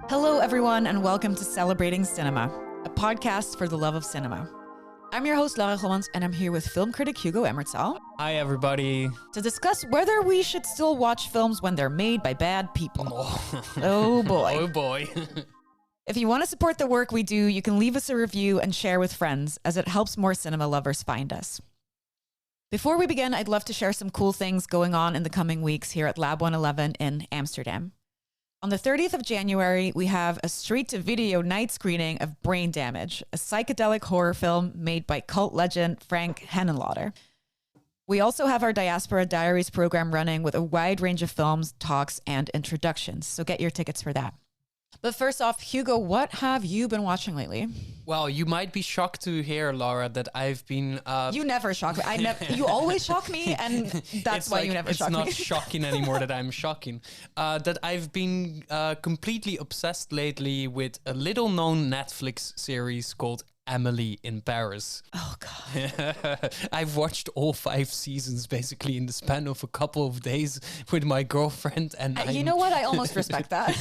Hello, everyone, and welcome to Celebrating Cinema, a podcast for the love of cinema. I'm your host, Laura Gommans, and I'm here with film critic Hugo Emmerzael. Hi, everybody. To discuss whether we should still watch films when they're made by bad people. Oh, boy. Oh, boy. If you want to support the work we do, you can leave us a review and share with friends, as it helps more cinema lovers find us. Before we begin, I'd love to share some cool things going on in the coming weeks here at Lab 111 in Amsterdam. On the 30th of January, we have a straight-to-video night screening of Brain Damage, a psychedelic horror film made by cult legend Frank Henenlotter. We also have our Diaspora Diaries program running with a wide range of films, talks, and introductions, so get your tickets for that. But first off, Hugo, what have you been watching lately? Well, you might be shocked to hear, Laura, that I've been... You never shock me. You always shock me, and that's why you never shock me. It's not shocking anymore that I'm shocking. That I've been completely obsessed lately with a little-known Netflix series called Emily in Paris. Oh, God. I've watched all 5 seasons basically in the span of a couple of days with my girlfriend. And you know what? I almost respect that.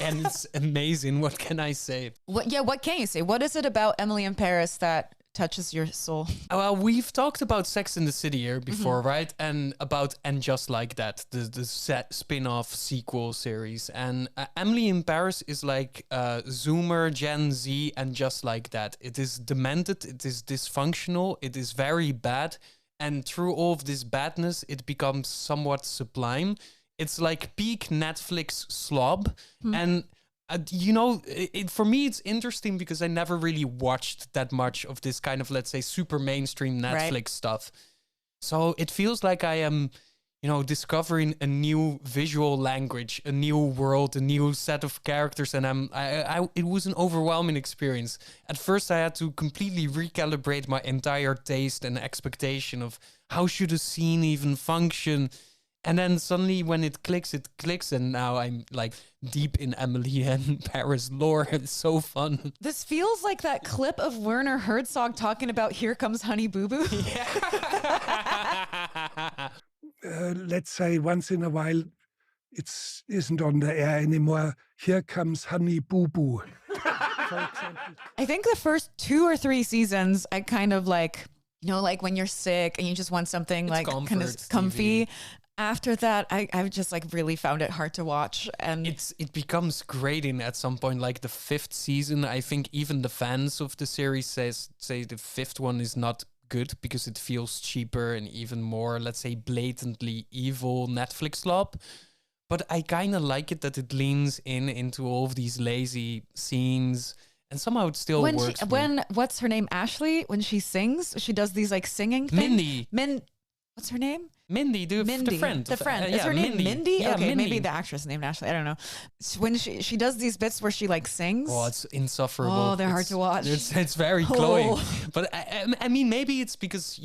And it's amazing. What can I say? What can you say? What is it about Emily in Paris that touches your soul? Well, we've talked about Sex and the City here before, right? And about And Just Like That, the spin-off sequel series. And Emily in Paris is like Zoomer, Gen Z, and Just Like That. It is demented, it is dysfunctional, it is very bad. And through all of this badness, it becomes somewhat sublime. It's like peak Netflix slob. And for me, it's interesting because I never really watched that much of this kind of, let's say, super mainstream Netflix stuff. So it feels like I am, discovering a new visual language, a new world, a new set of characters. And it was an overwhelming experience. At first, I had to completely recalibrate my entire taste and expectation of how should a scene even function. And then suddenly when it clicks. And now I'm like deep in Emily and Paris lore. It's so fun. This feels like that clip of Werner Herzog talking about Here Comes Honey Boo Boo. Yeah. Let's say once in a while, it isn't on the air anymore. Here Comes Honey Boo Boo. For example. I think the first 2 or 3 seasons, I kind of like, like when you're sick and you just want something like kind of comfy. TV. After that, I've just like really found it hard to watch, and it becomes grating at some point. Like the 5th season, I think even the fans of the series say the 5th one is not good because it feels cheaper and even more, let's say, blatantly evil Netflix slop. But I kind of like it that it leans into all of these lazy scenes. And somehow it still works. What's her name? Ashley, when she sings, she does these like singing things. What's her name? Mindy, the friend. The friend. Is her name Mindy? Yeah, okay, Mindy. maybe the actress named Ashley. I don't know. When she does these bits where she like sings. Oh, it's insufferable. Oh, they're hard to watch. It's very cloying. But I mean, maybe it's because,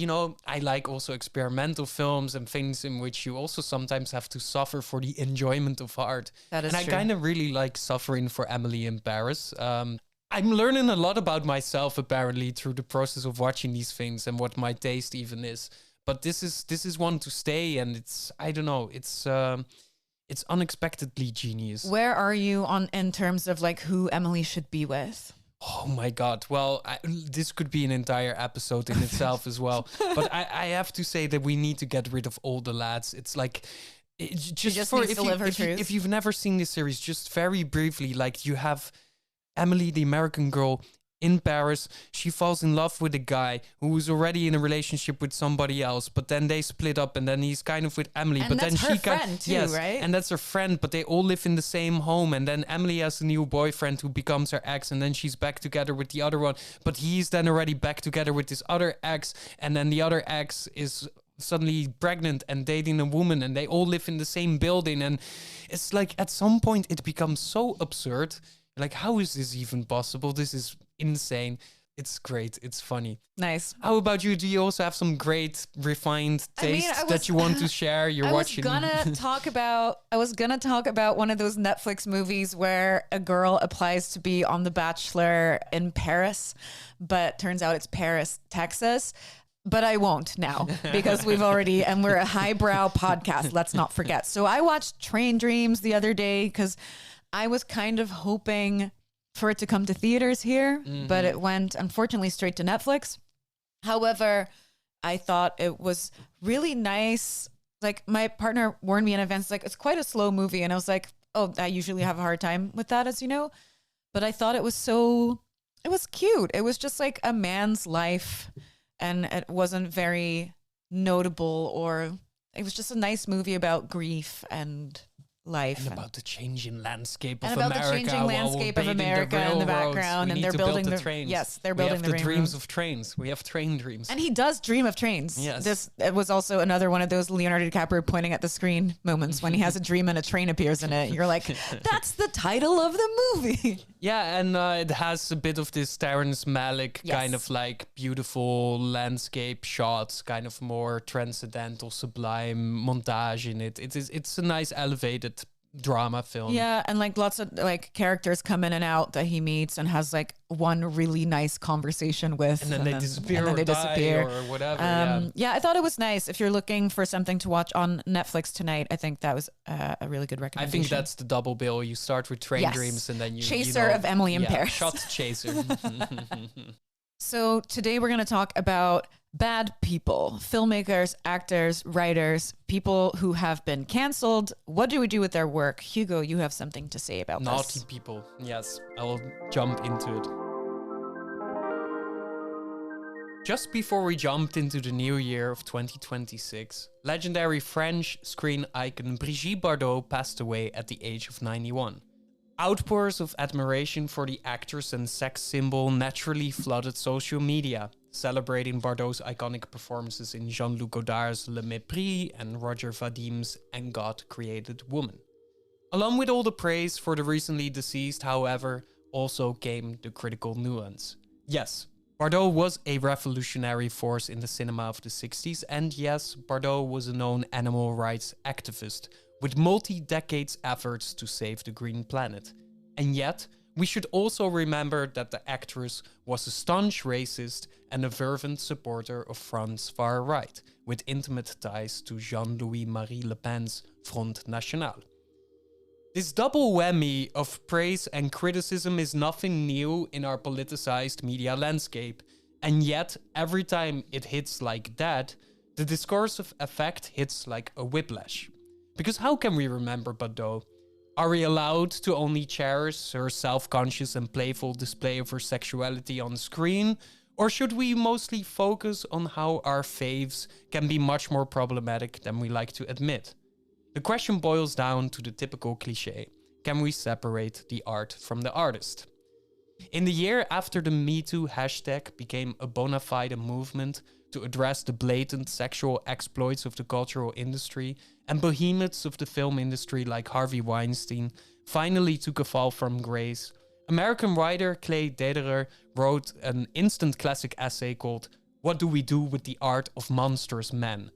I like also experimental films and things in which you also sometimes have to suffer for the enjoyment of art. That is true. And I kind of really like suffering for Emily in Paris. I'm learning a lot about myself, apparently, through the process of watching these things and what my taste even is. But this is one to stay, and it's unexpectedly genius. Where are you in terms of like who Emily should be with? Oh my God! Well, this could be an entire episode in itself as well. But I have to say that we need to get rid of all the lads. It's like if you've never seen this series, just very briefly, like you have Emily, the American girl, in Paris. She falls in love with a guy who was already in a relationship with somebody else, but then they split up, and then he's kind of with Emily. And but that's then her friend too, right? And that's her friend, but they all live in the same home. And then Emily has a new boyfriend who becomes her ex, and then she's back together with the other one. But he's then already back together with this other ex, and then the other ex is suddenly pregnant and dating a woman, and they all live in the same building. And it's like at some point it becomes so absurd. Like, how is this even possible? This is insane. It's great. It's funny. Nice. How about you? Do you also have some great refined tastes that you want to share? I was gonna talk about one of those Netflix movies where a girl applies to be on The Bachelor in Paris, but turns out it's Paris, Texas. But I won't now because we're a highbrow podcast. Let's not forget. So I watched Train Dreams the other day because I was kind of hoping for it to come to theaters here, but it went, unfortunately, straight to Netflix. However, I thought it was really nice. Like, my partner warned me in advance, like, it's quite a slow movie. And I was like, oh, I usually have a hard time with that, as you know. But I thought it was cute. It was just like a man's life, and it wasn't very notable, or it was just a nice movie about grief and life. And about the changing landscape of and about America. the changing landscape of America in the background. And they're building the trains. Yes, they're building the dreams of trains. We have train dreams. And he does dream of trains. Yes. It was also another one of those Leonardo DiCaprio pointing at the screen moments when he has a dream and a train appears in it. You're like, that's the title of the movie. Yeah, and it has a bit of this Terrence Malick kind of like beautiful landscape shots, kind of more transcendental, sublime montage in it. It's a nice elevated drama film. Yeah, and like lots of like characters come in and out that he meets and has like one really nice conversation with, and then they disappear or whatever. Yeah, I thought it was nice. If you're looking for something to watch on Netflix tonight, I think that was a really good recommendation. I think that's the double bill. You start with Train Dreams, and then you Chaser of Emily in Paris. Shot Chaser. So today we're going to talk about bad people, filmmakers, actors, writers, people who have been canceled. What do we do with their work? Hugo, you have something to say about Naughty this. people. Yes, I will jump into it. Just before we jumped into the new year of 2026, legendary French screen icon Brigitte Bardot passed away at the age of 91. Outpours of admiration for the actress and sex symbol naturally flooded social media, celebrating Bardot's iconic performances in Jean-Luc Godard's Le Mépris and Roger Vadim's And God Created Woman. Along with all the praise for the recently deceased, however, also came the critical nuance. Yes, Bardot was a revolutionary force in the cinema of the 60s, and yes, Bardot was a known animal rights activist, with multi-decades efforts to save the green planet. And yet, we should also remember that the actress was a staunch racist and a fervent supporter of France's far right, with intimate ties to Jean-Louis Marie Le Pen's Front National. This double whammy of praise and criticism is nothing new in our politicized media landscape, and yet, every time it hits like that, the discursive effect hits like a whiplash. Because how can we remember Bardot? Are we allowed to only cherish her self-conscious and playful display of her sexuality on screen? Or should we mostly focus on how our faves can be much more problematic than we like to admit? The question boils down to the typical cliché. Can we separate the art from the artist? In the year after the #MeToo hashtag became a bona fide movement to address the blatant sexual exploits of the cultural industry, and behemoths of the film industry like Harvey Weinstein finally took a fall from grace, American writer Clay Dederer wrote an instant classic essay called What Do We Do with the Art of Monstrous Men?,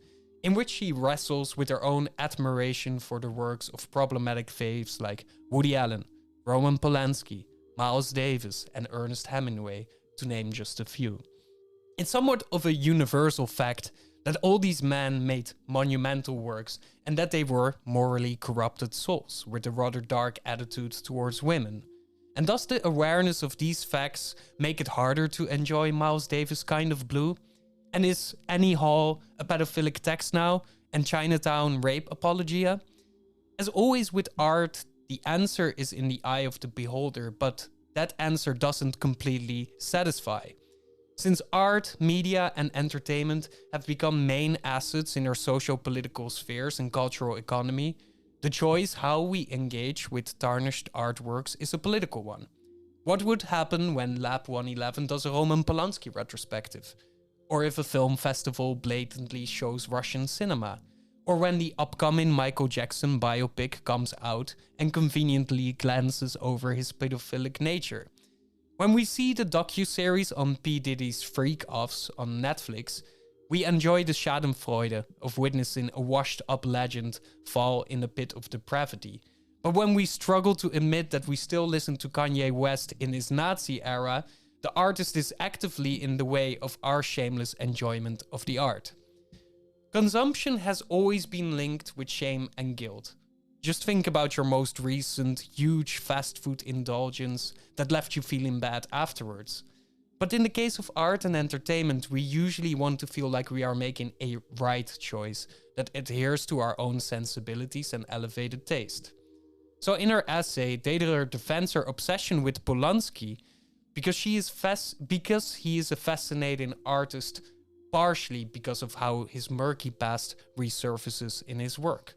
in which he wrestles with their own admiration for the works of problematic faves like Woody Allen, Roman Polanski, Miles Davis, and Ernest Hemingway, to name just a few. It's somewhat of a universal fact that all these men made monumental works and that they were morally corrupted souls with a rather dark attitude towards women. And does the awareness of these facts make it harder to enjoy Miles Davis' Kind of Blue? And is Annie Hall a pedophilic text now and Chinatown rape apologia? As always with art, the answer is in the eye of the beholder, but that answer doesn't completely satisfy. Since art, media, and entertainment have become main assets in our socio-political spheres and cultural economy, the choice how we engage with tarnished artworks is a political one. What would happen when Lab 111 does a Roman Polanski retrospective? Or if a film festival blatantly shows Russian cinema? Or when the upcoming Michael Jackson biopic comes out and conveniently glances over his pedophilic nature? When we see the docuseries on P. Diddy's freak-offs on Netflix, we enjoy the schadenfreude of witnessing a washed-up legend fall in a pit of depravity. But when we struggle to admit that we still listen to Kanye West in his Nazi era, the artist is actively in the way of our shameless enjoyment of the art. Consumption has always been linked with shame and guilt. Just think about your most recent huge fast food indulgence that left you feeling bad afterwards. But in the case of art and entertainment, we usually want to feel like we are making a right choice that adheres to our own sensibilities and elevated taste. So in her essay, Dederer defends her obsession with Polanski because he is a fascinating artist, partially because of how his murky past resurfaces in his work.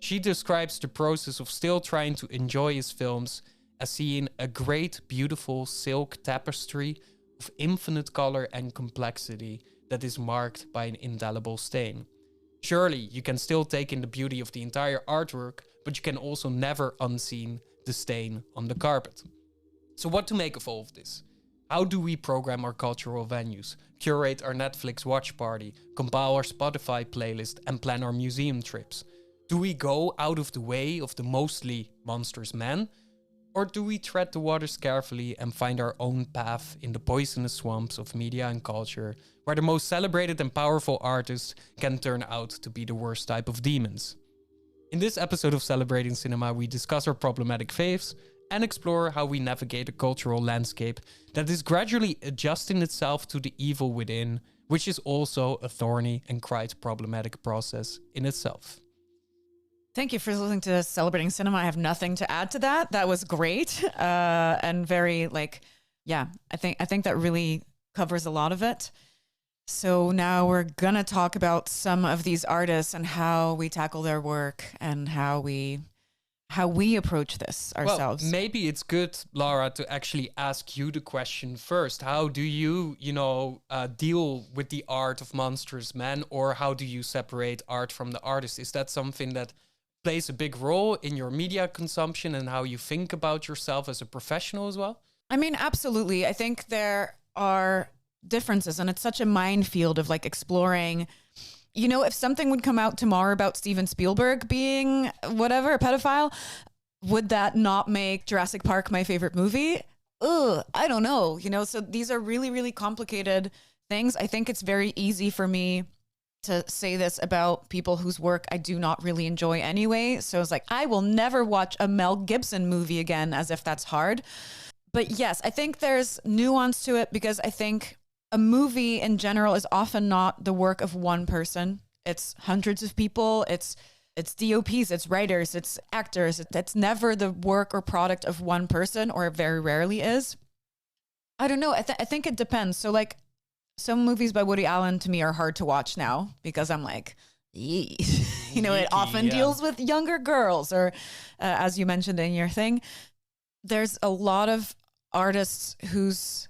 She describes the process of still trying to enjoy his films as seeing a great, beautiful silk tapestry of infinite color and complexity that is marked by an indelible stain. Surely, you can still take in the beauty of the entire artwork, but you can also never unseen the stain on the carpet. So what to make of all of this? How do we program our cultural venues, curate our Netflix watch party, compile our Spotify playlist, and plan our museum trips? Do we go out of the way of the mostly monstrous men? Or do we tread the waters carefully and find our own path in the poisonous swamps of media and culture, where the most celebrated and powerful artists can turn out to be the worst type of demons? In this episode of Celebrating Cinema, we discuss our problematic faiths and explore how we navigate a cultural landscape that is gradually adjusting itself to the evil within, which is also a thorny and quite problematic process in itself. Thank you for listening to Celebrating Cinema. I have nothing to add to that. That was great and very I think that really covers a lot of it. So now we're gonna talk about some of these artists and how we tackle their work and how we approach this ourselves. Well, maybe it's good, Laura, to actually ask you the question first. How do you, deal with the art of monstrous men, or how do you separate art from the artist? Is that something that plays a big role in your media consumption and how you think about yourself as a professional as well? I mean, absolutely. I think there are differences, and it's such a minefield of exploring. If something would come out tomorrow about Steven Spielberg being whatever, a pedophile, would that not make Jurassic Park my favorite movie? I don't know. So these are really, really complicated things. I think it's very easy for me to say this about people whose work I do not really enjoy anyway. So it's I will never watch a Mel Gibson movie again, as if that's hard. But yes, I think there's nuance to it, because I think a movie in general is often not the work of one person. It's hundreds of people. It's DOPs, it's writers, it's actors. It's never the work or product of one person, or it very rarely is. I don't know. I think it depends. So some movies by Woody Allen to me are hard to watch now, because I'm it often deals with younger girls, or as you mentioned in your thing, there's a lot of artists whose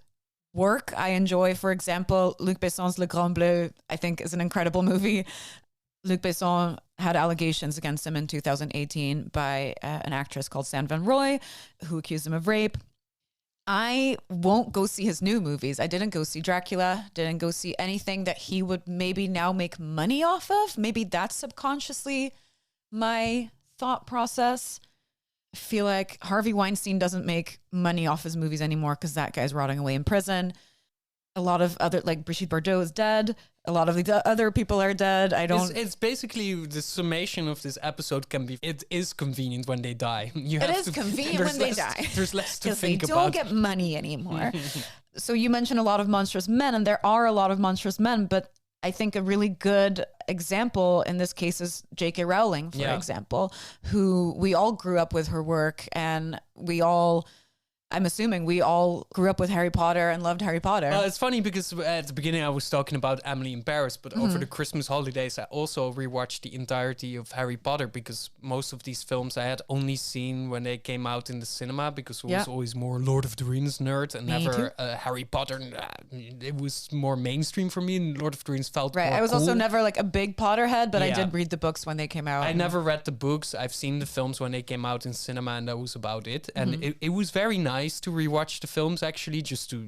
work I enjoy. For example, Luc Besson's Le Grand Bleu, I think, is an incredible movie. Luc Besson had allegations against him in 2018 by an actress called Sand Van Roy, who accused him of rape. I won't go see his new movies. I didn't go see Dracula, didn't go see anything that he would maybe now make money off of. Maybe that's subconsciously my thought process. I feel like Harvey Weinstein doesn't make money off his movies anymore because that guy's rotting away in prison. A lot of other, Brigitte Bardot is dead. A lot of the other people are dead. It's basically the summation of this episode it is convenient when they die. It is convenient when they die. There's less to think about. They don't get money anymore. So you mentioned a lot of monstrous men, and there are a lot of monstrous men, but I think a really good example in this case is J.K. Rowling, for example, who we all grew up with her work, and I'm assuming we all grew up with Harry Potter and loved Harry Potter. It's funny because at the beginning I was talking about Emily in Paris, but over the Christmas holidays I also rewatched the entirety of Harry Potter, because most of these films I had only seen when they came out in the cinema, because I was always more Lord of the Rings nerd and never Harry Potter. It was more mainstream for me, and Lord of the Rings felt more I was cool. also never a big Potterhead, but I did read the books when they came out. I never read the books. I've seen the films when they came out in cinema, and that was about it. And it was very nice to rewatch the films, actually, just to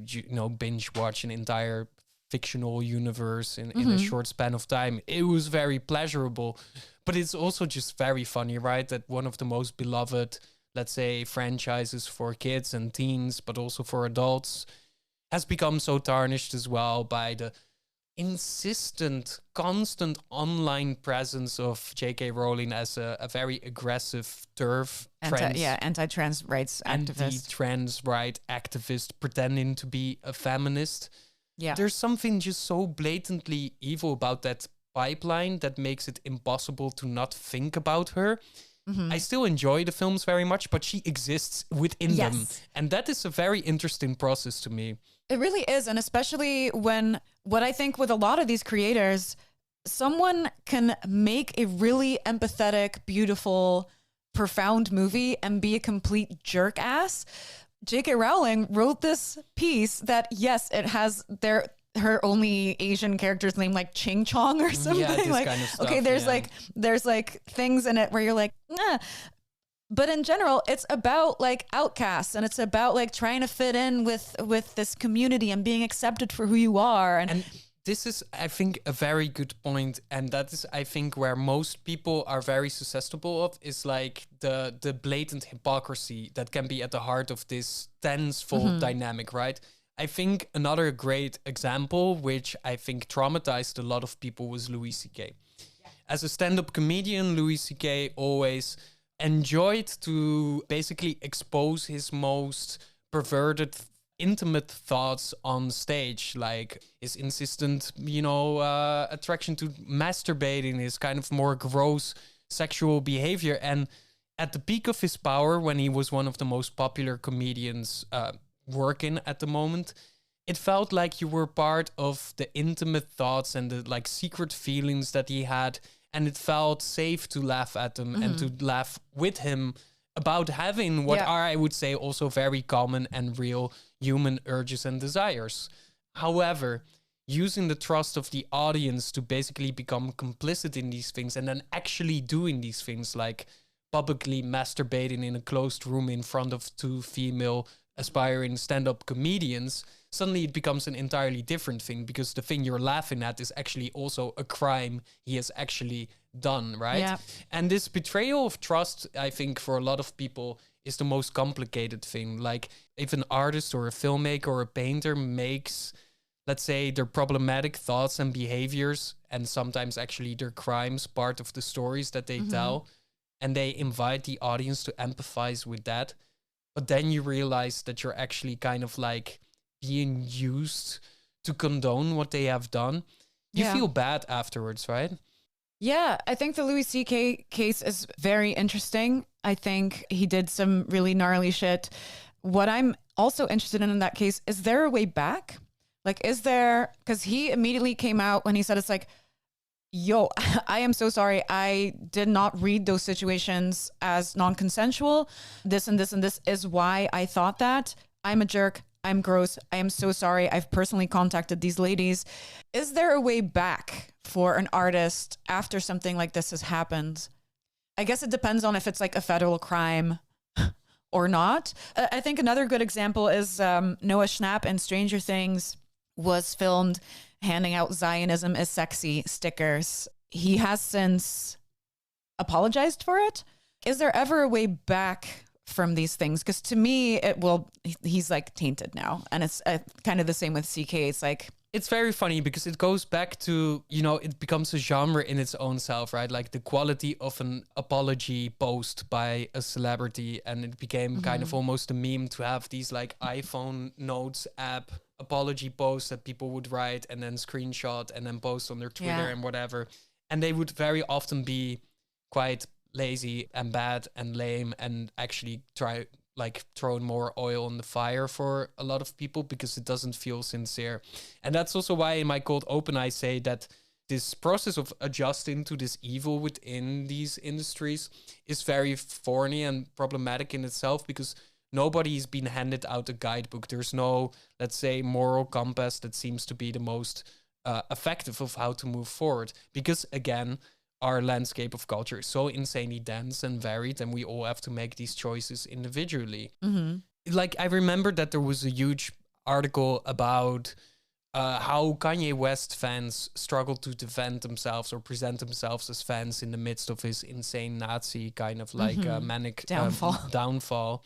binge watch an entire fictional universe in a short span of time. It was very pleasurable, but it's also just very funny, right? That one of the most beloved, let's say, franchises for kids and teens, but also for adults, has become so tarnished as well by the insistent, constant online presence of J.K. Rowling as a very aggressive TERF anti-trans rights activist. Anti-trans right activist pretending to be a feminist. Yeah. There's something just so blatantly evil about that pipeline that makes it impossible to not think about her. I still enjoy the films very much, but she exists within them. And that is a very interesting process to me. It really is. And especially when, what I think with a lot of these creators, someone can make a really empathetic, beautiful, profound movie and be a complete jerk ass. J.K. Rowling wrote this piece that, yes, it has her only Asian character's name like Ching Chong or something. Yeah, this like, kind of stuff, okay, there's like things in it where you're like, nah. But in general, it's about like outcasts, and it's about like trying to fit in with this community and being accepted for who you are. And this is, I think, a very good point. And that is, I think, where most people are very susceptible of, is like the blatant hypocrisy that can be at the heart of this tenseful dynamic, right? I think another great example, which I think traumatized a lot of people, was Louis C.K. As a stand-up comedian, Louis C.K. always enjoyed to basically expose his most perverted, intimate thoughts on stage, like his insistent, attraction to masturbating, his kind of more gross sexual behavior. And at the peak of his power, when he was one of the most popular comedians working at the moment, it felt like you were part of the intimate thoughts and the like secret feelings that he had, and it felt safe to laugh at them and to laugh with him about having what are, I would say, also very common and real human urges and desires. However, using the trust of the audience to basically become complicit in these things and then actually doing these things, like publicly masturbating in a closed room in front of two female aspiring stand-up comedians, suddenly it becomes an entirely different thing, because the thing you're laughing at is actually also a crime he has actually done, right? Yeah. And this betrayal of trust, I think, for a lot of people is the most complicated thing. Like, if an artist or a filmmaker or a painter makes, let's say, their problematic thoughts and behaviors, and sometimes actually their crimes, part of the stories that they tell, and they invite the audience to empathize with that, but then you realize that you're actually kind of like being used to condone what they have done. You feel bad afterwards, right? Yeah, I think the Louis C.K. case is very interesting. I think he did some really gnarly shit. What I'm also interested in that case, is there a way back? Like, is there, because he immediately came out when he said, it's like, yo, I am so sorry. I did not read those situations as non-consensual. This and this and this is why I thought that. I'm a jerk. I'm gross. I am so sorry. I've personally contacted these ladies. Is there a way back for an artist after something like this has happened? I guess it depends on if it's like a federal crime or not. I think another good example is Noah Schnapp in Stranger Things was filmed handing out Zionism is sexy stickers. He has since apologized for it. Is there ever a way back from these things? Because to me, he's like tainted now. And it's kind of the same with CK. It's like, it's very funny because it goes back to, it becomes a genre in its own self, right? Like the quality of an apology post by a celebrity. And it became kind of almost a meme to have these like iPhone notes app apology posts that people would write and then screenshot and then post on their Twitter and whatever. And they would very often be quite lazy and bad and lame and actually try like throwing more oil on the fire for a lot of people because it doesn't feel sincere. And that's also why in my Cold Open I say that this process of adjusting to this evil within these industries is very thorny and problematic in itself, because nobody's been handed out a guidebook. There's no, let's say, moral compass that seems to be the most effective of how to move forward. Because again, our landscape of culture is so insanely dense and varied, and we all have to make these choices individually. Like, I remember that there was a huge article about how Kanye West fans struggle to defend themselves or present themselves as fans in the midst of his insane Nazi kind of like manic downfall.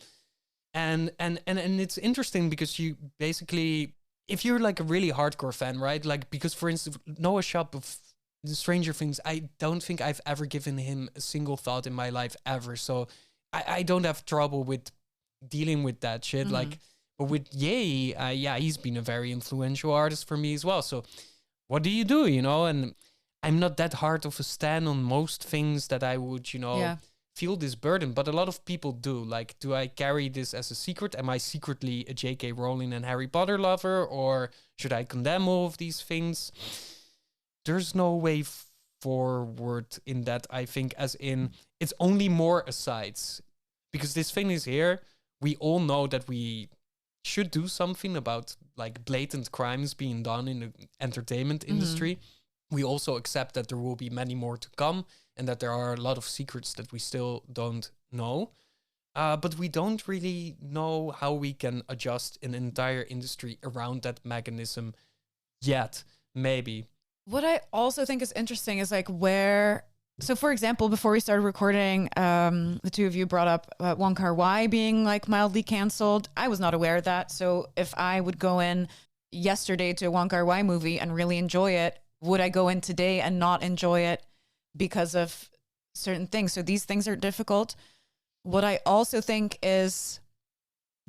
And it's interesting because you basically, if you're like a really hardcore fan, right? Like, because for instance, Noah Schnapp of the Stranger Things, I don't think I've ever given him a single thought in my life ever. So I don't have trouble with dealing with that shit. Like, but with Ye, yeah, he's been a very influential artist for me as well. So what do? You know, and I'm not that hard of a stan on most things that I would, feel this burden, but a lot of people do. Like, do I carry this as a secret? Am I secretly a J.K. Rowling and Harry Potter lover, or should I condemn all of these things? There's no way forward in that, I think, as in, it's only more asides. Because this thing is here, we all know that we should do something about, like, blatant crimes being done in the entertainment industry. We also accept that there will be many more to come, and that there are a lot of secrets that we still don't know. But we don't really know how we can adjust an entire industry around that mechanism yet, maybe. What I also think is interesting is like so for example, before we started recording, the two of you brought up Wong Kar-wai being like mildly canceled. I was not aware of that. So if I would go in yesterday to a Wong Kar-wai movie and really enjoy it, would I go in today and not enjoy it because of certain things? So these things are difficult. What I also think is,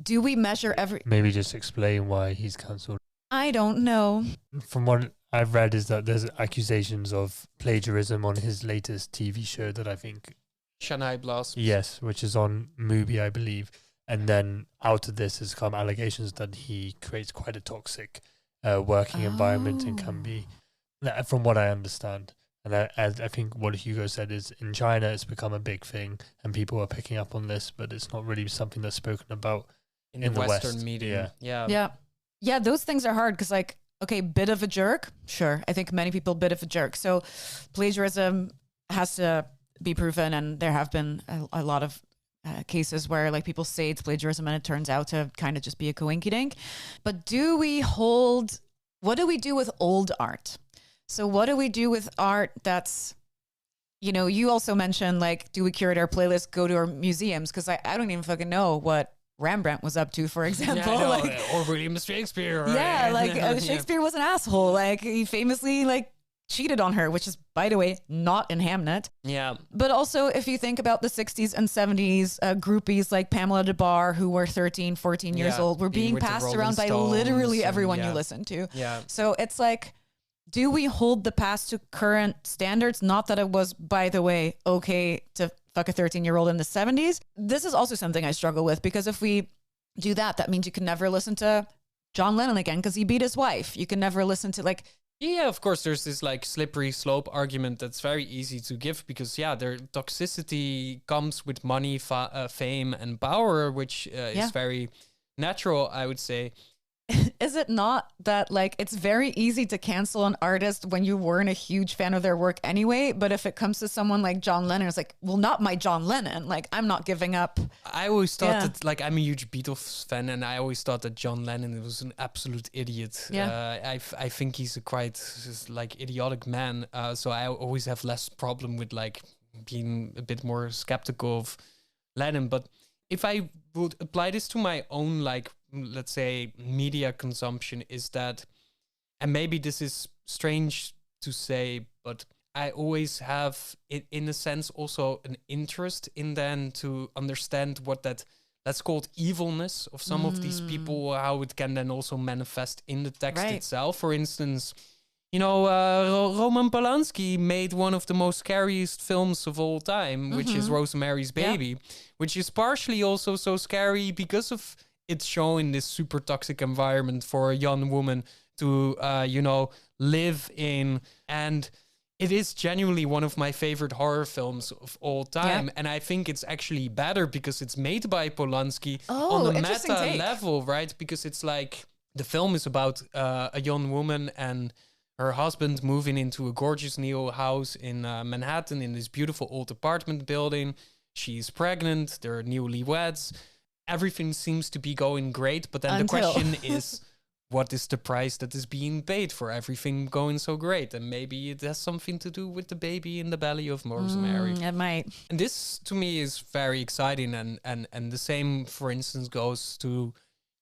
do we measure Maybe just explain why he's cancelled. I don't know. From what I've read is that there's accusations of plagiarism on his latest TV show that I think... Shanghai Blossoms. Yes, which is on Mubi, I believe. And then out of this has come allegations that he creates quite a toxic working environment and can be... From what I understand, and I think what Hugo said is, in China it's become a big thing and people are picking up on this, but it's not really something that's spoken about in the Western West. media. Yeah, those things are hard because, like, okay, bit of a jerk, sure. I think many people bit of a jerk. So plagiarism has to be proven, and there have been a lot of cases where like people say it's plagiarism and it turns out to kind of just be a coinkydink. But what do we do with old art? So what do we do with art that's, you also mentioned, like, do we curate our playlist, go to our museums? Because I don't even fucking know what Rembrandt was up to, for example. Yeah, like, or William Shakespeare. Right? Yeah, like Shakespeare was an asshole. Like, he famously, like, cheated on her, which is, by the way, not in Hamnet. Yeah. But also, if you think about the 60s and 70s, groupies like Pamela DeBar, who were 13, 14 years old, were being passed around by literally everyone you listen to. Yeah. So it's like, do we hold the past to current standards? Not that it was, by the way, okay to fuck a 13-year-old in the 70s. This is also something I struggle with, because if we do that, that means you can never listen to John Lennon again because he beat his wife. You can never listen to, like... Yeah, of course, there's this like slippery slope argument that's very easy to give because, their toxicity comes with money, fame, and power, which is very natural, I would say. Is it not that, like, it's very easy to cancel an artist when you weren't a huge fan of their work anyway, but if it comes to someone like John Lennon, it's like, well, not my John Lennon. Like, I'm not giving up. I always thought that, like, I'm a huge Beatles fan, and I always thought that John Lennon was an absolute idiot. Yeah. I think he's a quite, like, idiotic man, so I always have less problem with, like, being a bit more skeptical of Lennon. But if I would apply this to my own, like, let's say, media consumption, is that, and maybe this is strange to say, but I always have, in a sense, also an interest in then to understand what that, let's call it, evilness of some of these people, how it can then also manifest in the text itself. For instance, Roman Polanski made one of the most scariest films of all time, which is Rosemary's Baby, which is partially also so scary because of it's showing this super toxic environment for a young woman to, live in. And it is genuinely one of my favorite horror films of all time. And I think it's actually better because it's made by Polanski on a meta level, right? Because it's like, the film is about a young woman and her husband moving into a gorgeous new house in Manhattan in this beautiful old apartment building. She's pregnant. They're newlyweds. Everything seems to be going great, but then the question is, what is the price that is being paid for everything going so great? And maybe it has something to do with the baby in the belly of Rosemary. It might. And this, to me, is very exciting. And the same, for instance, goes to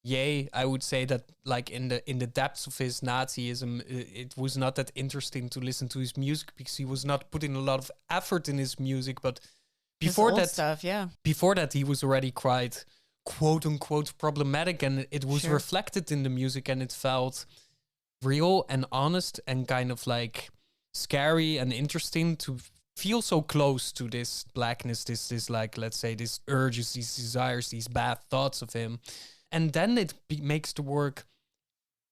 yay. I would say that like in the depths of his Nazism, it was not that interesting to listen to his music because he was not putting a lot of effort in his music. But before His old that stuff, yeah. before that he was already quite quote unquote problematic, and it was reflected in the music, and it felt real and honest and kind of like scary and interesting to feel so close to this blackness, this like, let's say, these urges, these desires, these bad thoughts of him. And then it makes the work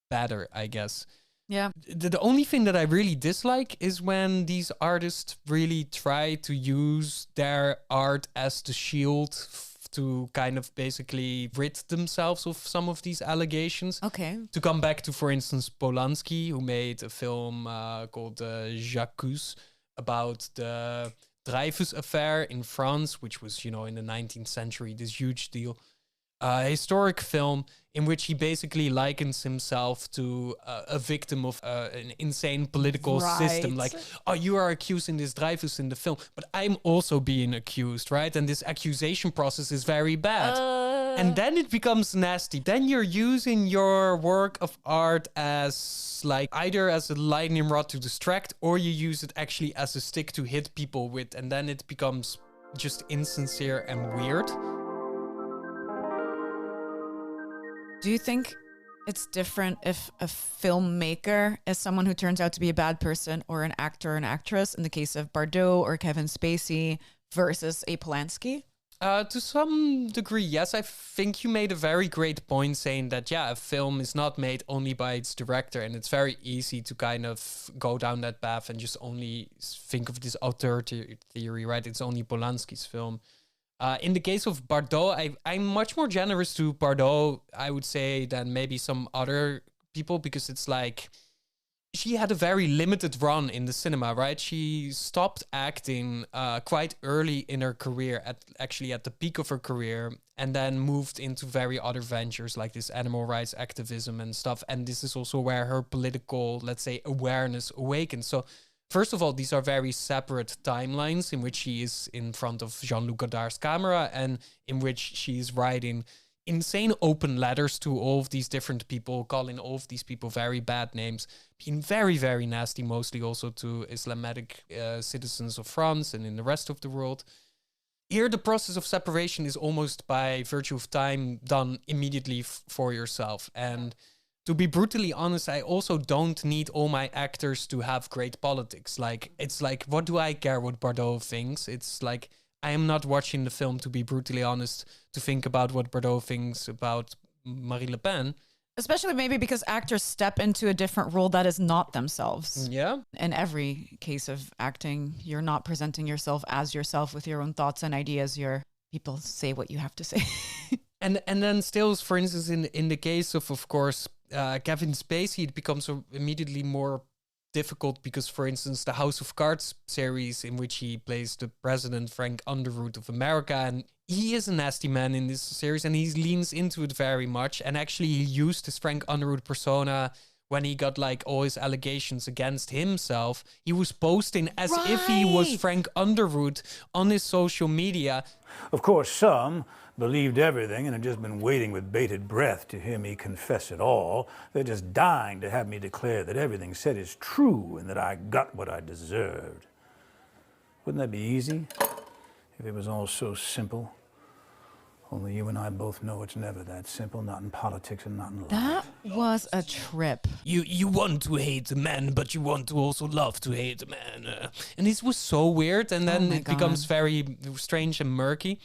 better, I guess. Yeah. The only thing that I really dislike is when these artists really try to use their art as the shield to kind of basically rid themselves of some of these allegations. Okay. To come back to, for instance, Polanski, who made a film called J'accuse about the Dreyfus affair in France, which was, in the 19th century, this huge deal. A historic film in which he basically likens himself to a victim of an insane political system. Like, oh, you are accusing this Dreyfus in the film, but I'm also being accused, right? And this accusation process is very bad. And then it becomes nasty. Then you're using your work of art as like either as a lightning rod to distract, or you use it actually as a stick to hit people with. And then it becomes just insincere and weird. Do you think it's different if a filmmaker is someone who turns out to be a bad person, or an actor or an actress, in the case of Bardot or Kevin Spacey, versus a Polanski? To some degree, yes. I think you made a very great point saying that, a film is not made only by its director, and it's very easy to kind of go down that path and just only think of this auteur theory, right? It's only Polanski's film. In the case of Bardot, I'm much more generous to Bardot, I would say, than maybe some other people, because it's like she had a very limited run in the cinema, right? She stopped acting quite early in her career, at the peak of her career, and then moved into very other ventures like this animal rights activism and stuff. And this is also where her political, let's say, awareness awakened. So first of all, these are very separate timelines in which she is in front of Jean-Luc Godard's camera and in which she is writing insane open letters to all of these different people, calling all of these people very bad names, being very, very nasty, mostly also to Islamic citizens of France and in the rest of the world. Here, the process of separation is almost by virtue of time done immediately for yourself. And to be brutally honest, I also don't need all my actors to have great politics. Like, it's like, what do I care what Bardot thinks? It's like, I am not watching the film, to be brutally honest, to think about what Bardot thinks about Marie Le Pen. Especially maybe because actors step into a different role that is not themselves. Yeah. In every case of acting, you're not presenting yourself as yourself with your own thoughts and ideas. People say what you have to say. And then still, for instance, in the case of course, Kevin Spacey, it becomes immediately more difficult because, for instance, the House of Cards series in which he plays the president Frank Underwood of America, and he is a nasty man in this series, and he leans into it very much. And actually, he used his Frank Underwood persona when he got like all his allegations against himself. He was posting as if he was Frank Underwood on his social media. Of course, some believed everything and had just been waiting with bated breath to hear me confess it all. They're just dying to have me declare that everything said is true and that I got what I deserved. Wouldn't that be easy if it was all so simple? Only you and I both know it's never that simple, not in politics and not in life. That was a trip. You want to hate a man, but you want to also love to hate a man. And this was so weird, and then it becomes very strange and murky.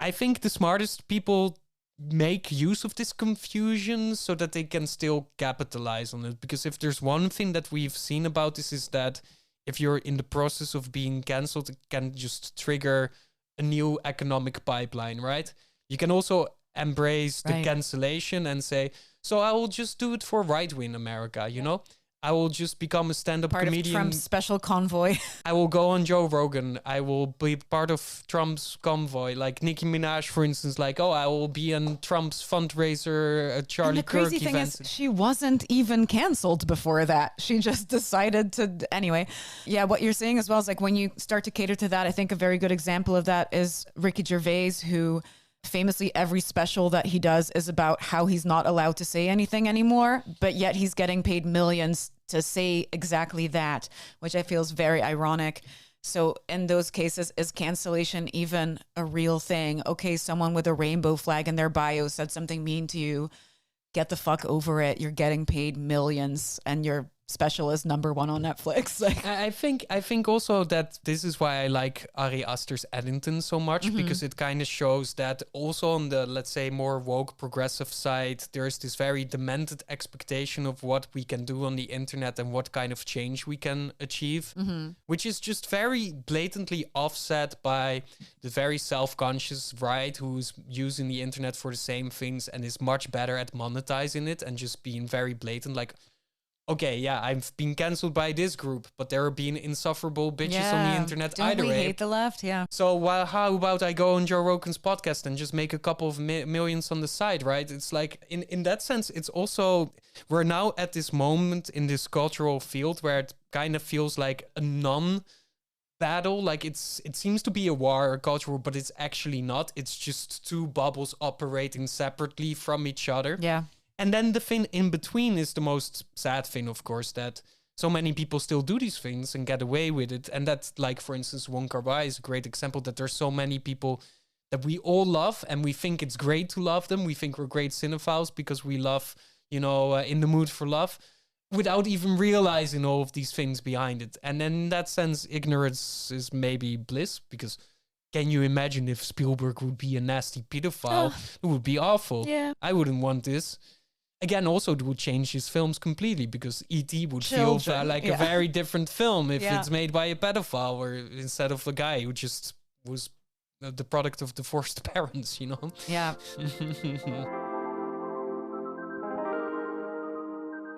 I think the smartest people make use of this confusion so that they can still capitalize on it. Because if there's one thing that we've seen about this is that if you're in the process of being cancelled, it can just trigger a new economic pipeline, right? You can also embrace the cancellation and say, so I will just do it for right-wing America, you know? I will just become a stand-up comedian. Part of Trump's special convoy. I will go on Joe Rogan. I will be part of Trump's convoy. Like Nicki Minaj, for instance, like, oh, I will be on Trump's fundraiser at Charlie Kirk events. And the crazy thing is, she wasn't even canceled before that. She just decided to... Anyway, yeah, what you're saying as well is like when you start to cater to that, I think a very good example of that is Ricky Gervais, who famously every special that he does is about how he's not allowed to say anything anymore, but yet he's getting paid millions to say exactly that, which I feel is very ironic. So in those cases, is cancellation even a real thing? Okay, someone with a rainbow flag in their bio said something mean to you. Get the fuck over it. You're getting paid millions and your special is number 1 on Netflix. Like, I think also that this is why I like Ari Aster's Eddington so much, because it kind of shows that also on the, let's say, more woke progressive side, there's this very demented expectation of what we can do on the internet and what kind of change we can achieve, which is just very blatantly offset by the very self-conscious right who's using the internet for the same things and is much better at monetizing it and just being very blatant, like, okay, yeah, I've been cancelled by this group, but there are being insufferable bitches on the internet Don't either we way. hate the left? Yeah. So how about I go on Joe Rogan's podcast and just make a couple of millions on the side, right? It's like, in that sense, it's also, we're now at this moment in this cultural field where it kind of feels like a non-battle. Like it seems to be a war, a cultural, but it's actually not. It's just two bubbles operating separately from each other. Yeah. And then the thing in between is the most sad thing, of course, that so many people still do these things and get away with it. And that's like, for instance, Wong Kar-wai is a great example that there's so many people that we all love and we think it's great to love them. We think we're great cinephiles because we love, In the Mood for Love, without even realizing all of these things behind it. And then in that sense, ignorance is maybe bliss, because can you imagine if Spielberg would be a nasty pedophile? It would be awful. Yeah. I wouldn't want this. Again, also it would change his films completely, because E.T. would Children, feel like a very different film if Yeah. it's made by a pedophile or instead of a guy who just was the product of divorced parents, Yeah.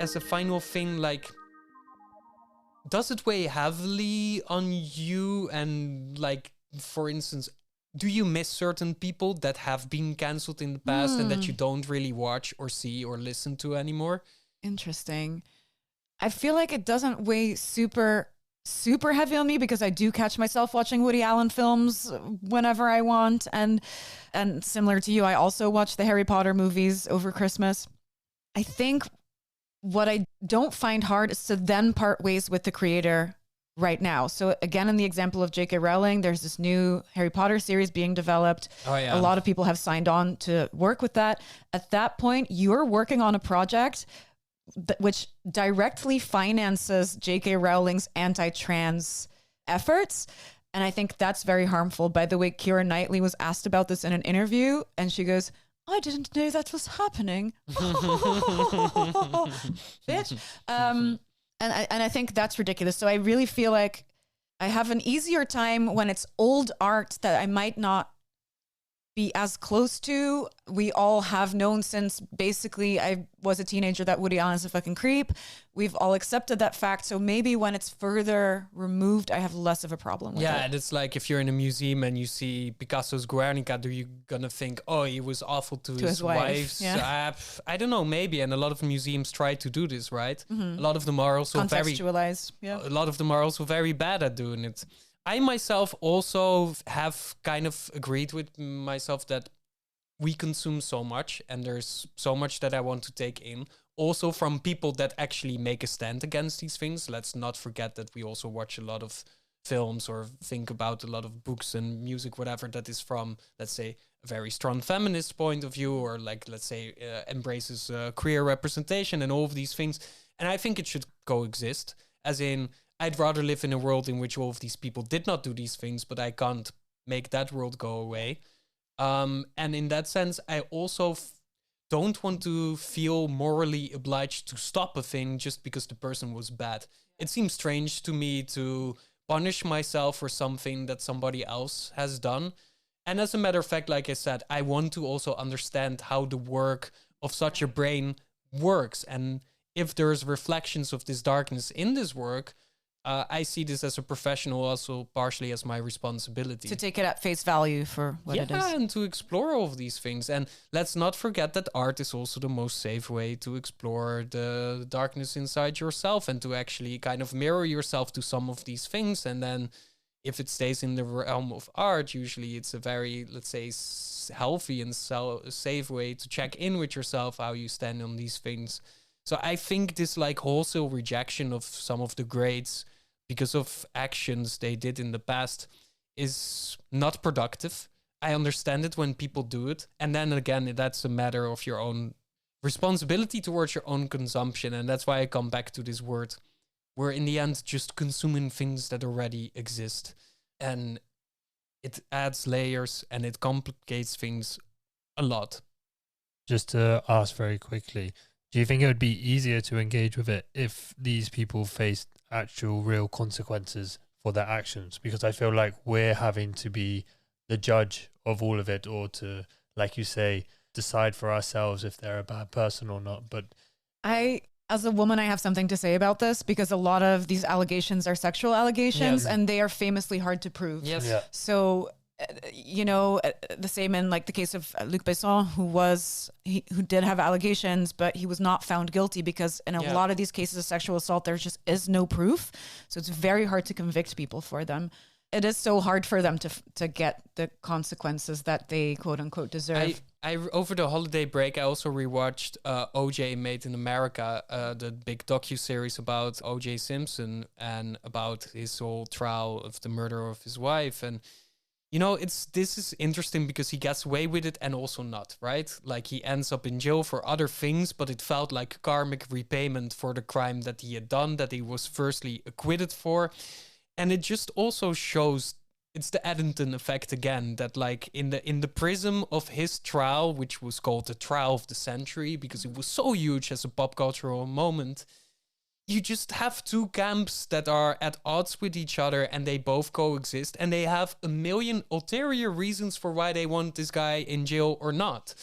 As a final thing, like, does it weigh heavily on you? And like, for instance, do you miss certain people that have been cancelled in the past and that you don't really watch or see or listen to anymore? Interesting. I feel like it doesn't weigh super heavy on me because I do catch myself watching Woody Allen films whenever I want. And similar to you, I also watch the Harry Potter movies over Christmas. I think what I don't find hard is to then part ways with the creator right now. So again, in the example of J.K. Rowling, there's this new Harry Potter series being developed. Oh, yeah. A lot of people have signed on to work with that. At that point, you're working on a project which directly finances J.K. Rowling's anti-trans efforts. And I think that's very harmful. By the way, Keira Knightley was asked about this in an interview and she goes, I didn't know that was happening. Bitch. And I think that's ridiculous. So I really feel like I have an easier time when it's old art that I might not be as close to. We all have known since basically I was a teenager that Woody Allen's a fucking creep. We've all accepted that fact. So maybe when it's further removed, I have less of a problem with it. Yeah, and it's like if you're in a museum and you see Picasso's Guernica, do you gonna think, oh, he was awful to his wife? Yeah. I don't know, maybe. And a lot of museums try to do this, right? A lot of them are also Contextualize. a lot of them are also very bad at doing it. I myself also have kind of agreed with myself that we consume so much and there's so much that I want to take in. Also from people that actually make a stand against these things. Let's not forget that we also watch a lot of films or think about a lot of books and music, whatever, that is from, let's say, a very strong feminist point of view, or like, let's say, embraces queer representation and all of these things. And I think it should coexist, as in, I'd rather live in a world in which all of these people did not do these things, but I can't make that world go away. And in that sense, I also don't want to feel morally obliged to stop a thing just because the person was bad. It seems strange to me to punish myself for something that somebody else has done. And as a matter of fact, like I said, I want to also understand how the work of such a brain works. And if there's reflections of this darkness in this work, I see this as a professional, also partially as my responsibility. To take it at face value for what it is. Yeah, and to explore all of these things. And let's not forget that art is also the most safe way to explore the darkness inside yourself and to actually kind of mirror yourself to some of these things. And then if it stays in the realm of art, usually it's a very, let's say, healthy and safe way to check in with yourself, how you stand on these things. So I think this like wholesale rejection of some of the greats because of actions they did in the past is not productive. I understand it when people do it. And then again, that's a matter of your own responsibility towards your own consumption. And that's why I come back to this word. We're in the end just consuming things that already exist. And it adds layers and it complicates things a lot. Just to ask very quickly, do you think it would be easier to engage with it if these people faced actual real consequences for their actions? Because I feel like we're having to be the judge of all of it, or to, like you say, decide for ourselves if they're a bad person or not. But as a woman, I have something to say about this, because a lot of these allegations are sexual allegations, and they are famously hard to prove. Yes. Yeah. So, the same in like the case of Luc Besson, who did have allegations, but he was not found guilty because in a lot of these cases of sexual assault, there just is no proof. So it's very hard to convict people for them. It is so hard for them to get the consequences that they quote unquote deserve. I over the holiday break, I also rewatched OJ Made in America, the big docuseries about OJ Simpson and about his whole trial of the murder of his wife. And this is interesting because he gets away with it and also not, right? Like he ends up in jail for other things, but it felt like karmic repayment for the crime that he had done, that he was firstly acquitted for. And it just also shows, it's the Eddington effect again, that like in the prism of his trial, which was called the trial of the century because it was so huge as a pop cultural moment, you just have two camps that are at odds with each other and they both coexist and they have a million ulterior reasons for why they want this guy in jail or not.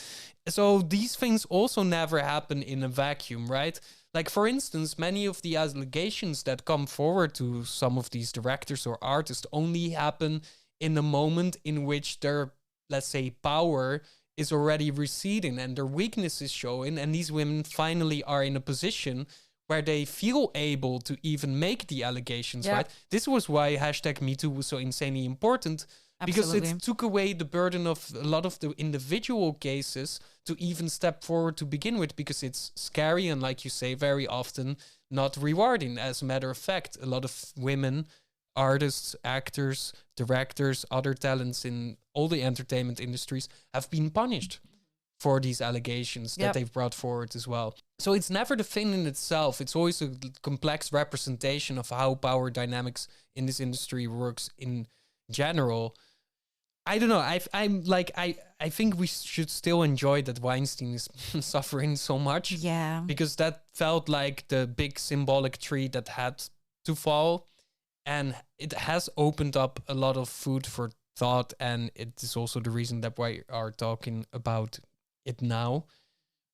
So these things also never happen in a vacuum, right? Like, for instance, many of the allegations that come forward to some of these directors or artists only happen in a moment in which their, let's say, power is already receding and their weakness is showing, and these women finally are in a position where they feel able to even make the allegations, right? This was why #MeToo was so insanely important. Absolutely. Because it took away the burden of a lot of the individual cases to even step forward to begin with, because it's scary and, like you say, very often not rewarding. As a matter of fact, a lot of women, artists, actors, directors, other talents in all the entertainment industries have been punished for these allegations that they've brought forward as well. So it's never the thing in itself. It's always a complex representation of how power dynamics in this industry works in general. I don't know. I think we should still enjoy that Weinstein is suffering so much. Yeah. Because that felt like the big symbolic tree that had to fall. And it has opened up a lot of food for thought. And it is also the reason that we are talking about it now.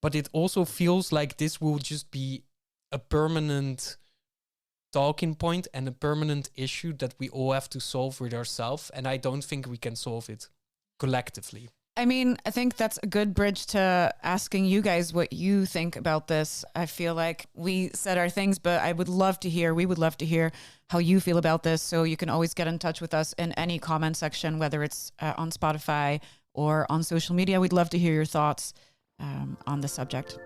But it also feels like this will just be a permanent talking point and a permanent issue that we all have to solve with ourselves. And I don't think we can solve it collectively. I mean, I think that's a good bridge to asking you guys what you think about this. I feel like we said our things, but we would love to hear how you feel about this. So you can always get in touch with us in any comment section, whether it's on Spotify or on social media. We'd love to hear your thoughts on the subject.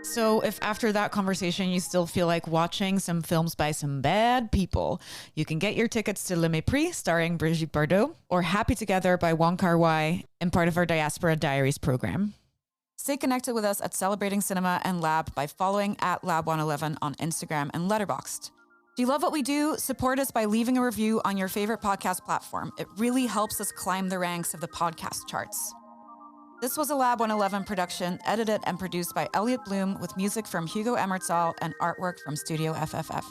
So if after that conversation you still feel like watching some films by some bad people, you can get your tickets to Le Mépris, starring Brigitte Bardot, or Happy Together by Wong Kar-wai, and part of our Diaspora Diaries program. Stay connected with us at Celebrating Cinema and Lab by following at Lab111 on Instagram and Letterboxd. Do you love what we do? Support us by leaving a review on your favorite podcast platform. It really helps us climb the ranks of the podcast charts. This was a Lab 111 production, edited and produced by Elliot Bloom, with music from Hugo Emmerzael and artwork from Studio FFF.